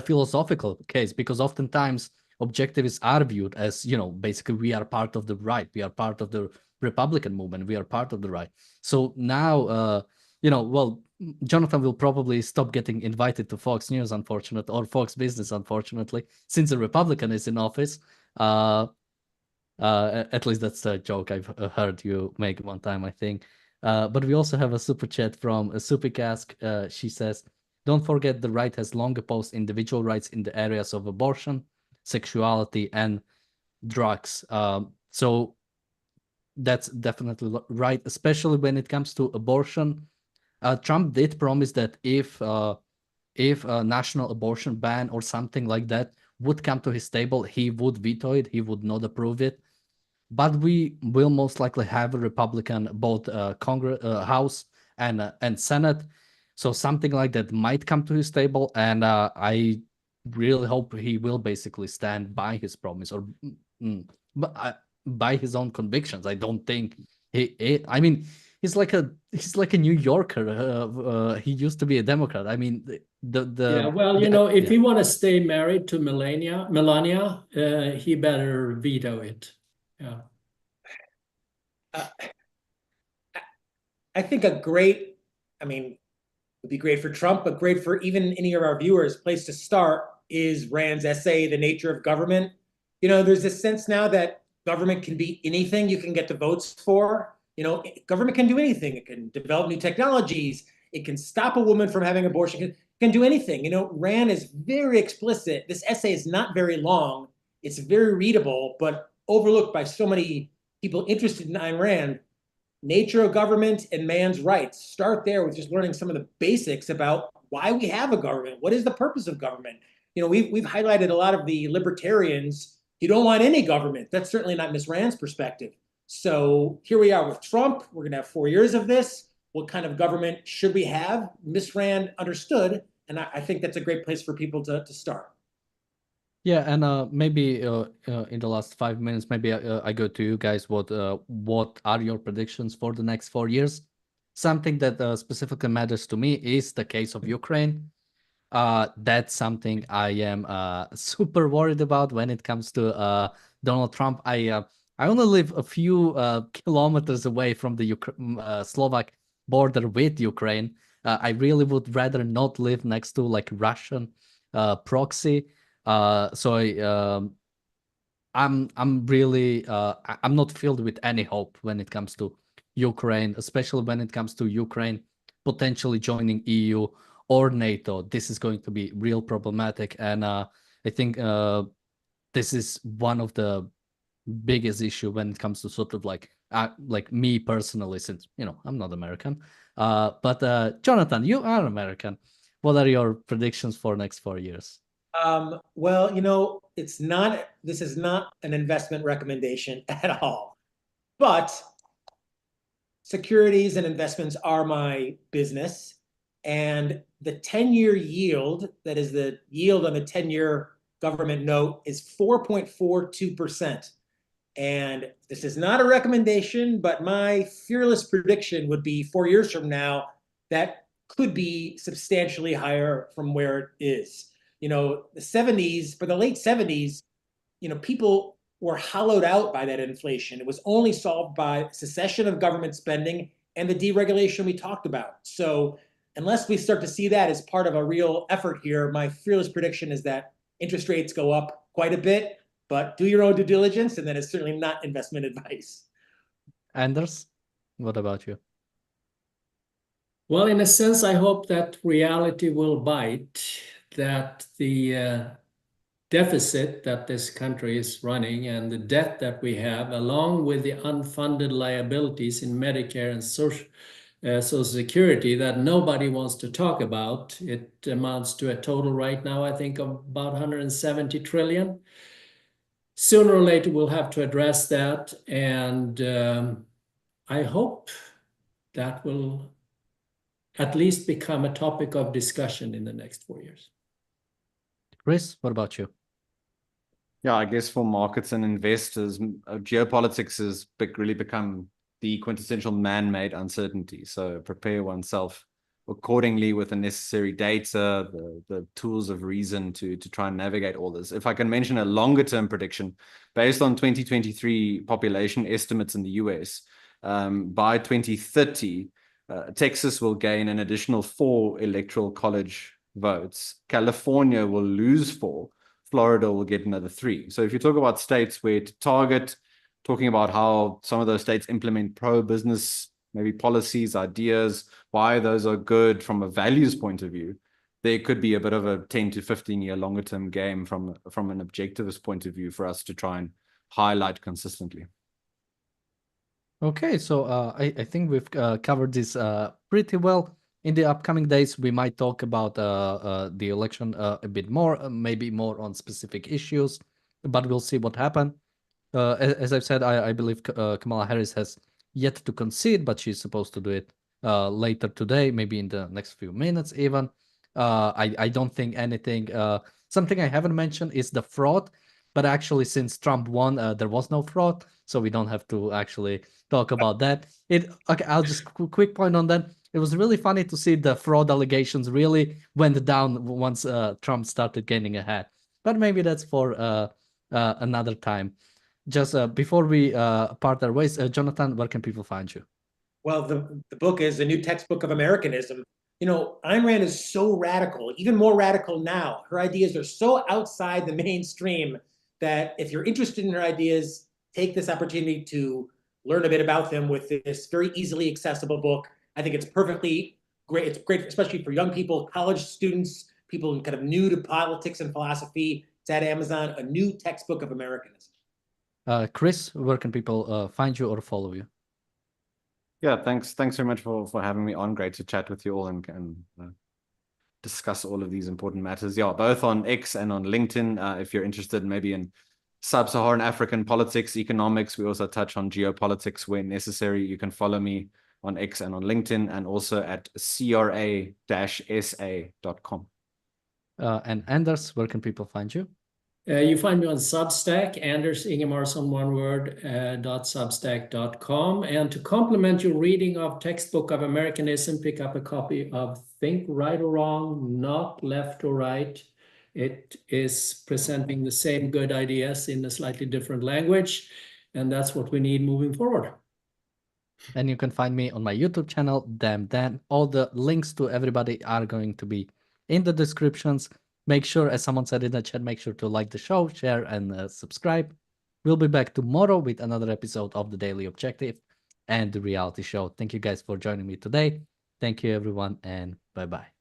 philosophical case, because oftentimes objectivists are viewed as, basically we are part of the right, we are part of the Republican movement, we are part of the right. So now, well, Jonathan will probably stop getting invited to Fox News, unfortunately, or Fox Business, unfortunately, since a Republican is in office. At least that's a joke I've heard you make one time, I think. But we also have a super chat from Supikask. She says, don't forget the right has long opposed individual rights in the areas of abortion, sexuality, and drugs. So that's definitely right, especially when it comes to abortion. Trump did promise that if a national abortion ban or something like that would come to his table, he would veto it, he would not approve it. But we will most likely have a Republican, both Congress, House and Senate. So something like that might come to his table, and I really hope he will basically stand by his promise, or by his own convictions. I don't think I mean, he's like a New Yorker. He used to be a Democrat. I mean, yeah. Well, if he want to stay married to Melania, he better veto it. Yeah. I think would be great for Trump, but great for even any of our viewers. Place to start is Rand's essay, The Nature of Government. There's this sense now that government can be anything you can get the votes for. Government can do anything. It can develop new technologies. It can stop a woman from having abortion. It can do anything. Rand is very explicit. This essay is not very long. It's very readable, but overlooked by so many people interested in Ayn Rand. Nature of government and man's rights. Start there with just learning some of the basics about why we have a government. What is the purpose of government? We've highlighted a lot of the libertarians. You don't want any government. That's certainly not Ms. Rand's perspective. So here we are with Trump. We're going to have 4 years of this. What kind of government should we have? Ms. Rand understood, and I think that's a great place for people to start. Yeah, and maybe in the last 5 minutes, maybe I go to you guys. What are your predictions for the next 4 years? Something that specifically matters to me is the case of Ukraine. That's something I am super worried about when it comes to Donald Trump. I only live a few kilometers away from the Slovak border with Ukraine. I really would rather not live next to like Russian proxy. I'm really I'm not filled with any hope when it comes to Ukraine, especially when it comes to Ukraine potentially joining EU or NATO. This is going to be real problematic, and I think this is one of the biggest issue when it comes to sort of like me personally, since I'm not American. But Jonathan, you are American. What are your predictions for next 4 years? Well, this is not an investment recommendation at all, but securities and investments are my business. And the 10-year yield, that is the yield on the 10-year government note, is 4.42%. And this is not a recommendation, but my fearless prediction would be 4 years from now, that could be substantially higher from where it is. The 70s, for the late 70s, people were hollowed out by that inflation. It was only solved by cessation of government spending and the deregulation we talked about. So unless we start to see that as part of a real effort here, my fearless prediction is that interest rates go up quite a bit, but do your own due diligence, and that is certainly not investment advice. Anders, what about you? Well, in a sense, I hope that reality will bite, that the deficit that this country is running and the debt that we have, along with the unfunded liabilities in Medicare and Social Security that nobody wants to talk about. It amounts to a total right now, I think, of about 170 trillion. Sooner or later, we'll have to address that. And I hope that will at least become a topic of discussion in the next 4 years. Chris, what about you? Yeah, I guess for markets and investors, geopolitics has really become the quintessential man-made uncertainty. So prepare oneself accordingly with the necessary data, the tools of reason to try and navigate all this. If I can mention a longer-term prediction, based on 2023 population estimates in the US, by 2030, Texas will gain an additional 4 electoral college votes. California will lose 4. Florida will get another 3. So if you talk about states where to target, talking about how some of those states implement pro-business, maybe policies, ideas, why those are good from a values point of view, there could be a bit of a 10 to 15 year longer term game from an objectivist point of view for us to try and highlight consistently. Okay, so I think we've covered this pretty well. In the upcoming days, we might talk about the election a bit more, maybe more on specific issues, but we'll see what happens. As I've said, I believe Kamala Harris has yet to concede, but she's supposed to do it later today, maybe in the next few minutes even. I don't think anything. Something I haven't mentioned is the fraud, but actually since Trump won, there was no fraud, so we don't have to actually talk about that. Okay, I'll just quick point on that. It was really funny to see the fraud allegations really went down once Trump started gaining ahead. But maybe that's for another time. Just before we part our ways, Jonathan, where can people find you? Well, the book is a new textbook of Americanism. You know, Ayn Rand is so radical, even more radical now. Her ideas are so outside the mainstream that if you're interested in her ideas, take this opportunity to learn a bit about them with this very easily accessible book. I think it's perfectly great. It's great, especially for young people, college students, people kind of new to politics and philosophy. It's at Amazon, a new textbook of Americanism. Chris, where can people find you or follow you? Yeah, thanks very much for having me on. Great to chat with you all and discuss all of these important matters. Yeah, both on X and on LinkedIn. If you're interested maybe in sub-Saharan African politics, economics, we also touch on geopolitics where necessary. You can follow me on X and on LinkedIn, and also at cra-sa.com. And Anders, where can people find you? You find me on Substack, Anders Ingemarsson, one word, .substack.com. And to complement your reading of Textbook of Americanism, pick up a copy of Think Right or Wrong, Not Left or Right. It is presenting the same good ideas in a slightly different language, and that's what we need moving forward. And you can find me on my YouTube channel, Damn Dan. All the links to everybody are going to be in the descriptions. Make sure, as someone said in the chat, make sure to like the show, share, and subscribe. We'll be back tomorrow with another episode of The Daily Objective and The Reality Show. Thank you guys for joining me today. Thank you, everyone, and bye-bye.